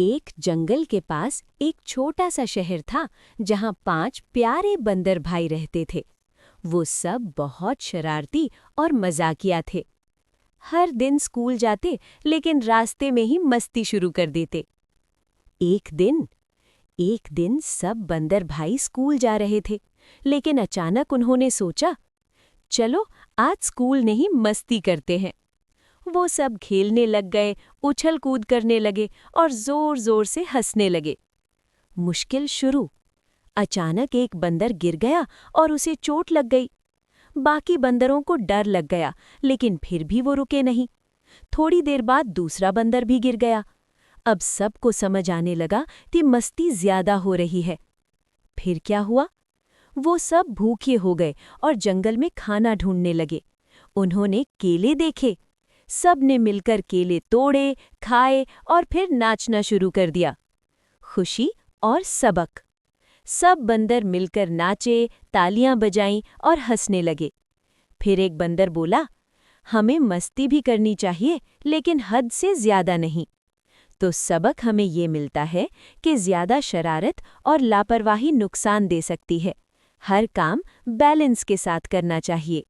एक जंगल के पास एक छोटा सा शहर था जहां 5 प्यारे बंदर भाई रहते थे। वो सब बहुत शरारती और मजाकिया थे। हर दिन स्कूल जाते लेकिन रास्ते में ही मस्ती शुरू कर देते। एक दिन सब बंदर भाई स्कूल जा रहे थे, लेकिन अचानक उन्होंने सोचा, चलो आज स्कूल नहीं मस्ती करते हैं। वो सब खेलने लग गए, उछल कूद करने लगे और जोर जोर से हंसने लगे। मुश्किल शुरू। अचानक एक बंदर गिर गया और उसे चोट लग गई। बाकी बंदरों को डर लग गया, लेकिन फिर भी वो रुके नहीं। थोड़ी देर बाद दूसरा बंदर भी गिर गया। अब सबको समझ आने लगा कि मस्ती ज्यादा हो रही है। फिर क्या हुआ? वो सब भूखे हो गए और जंगल में खाना ढूंढने लगे। उन्होंने केले देखे। सब ने मिलकर केले तोड़े, खाए और फिर नाचना शुरू कर दिया। खुशी और सबक। सब बंदर मिलकर नाचे, तालियां बजाईं और हंसने लगे। फिर एक बंदर बोला, हमें मस्ती भी करनी चाहिए, लेकिन हद से ज्यादा नहीं। तो सबक हमें ये मिलता है कि ज्यादा शरारत और लापरवाही नुकसान दे सकती है। हर काम बैलेंस के साथ करना चाहिए।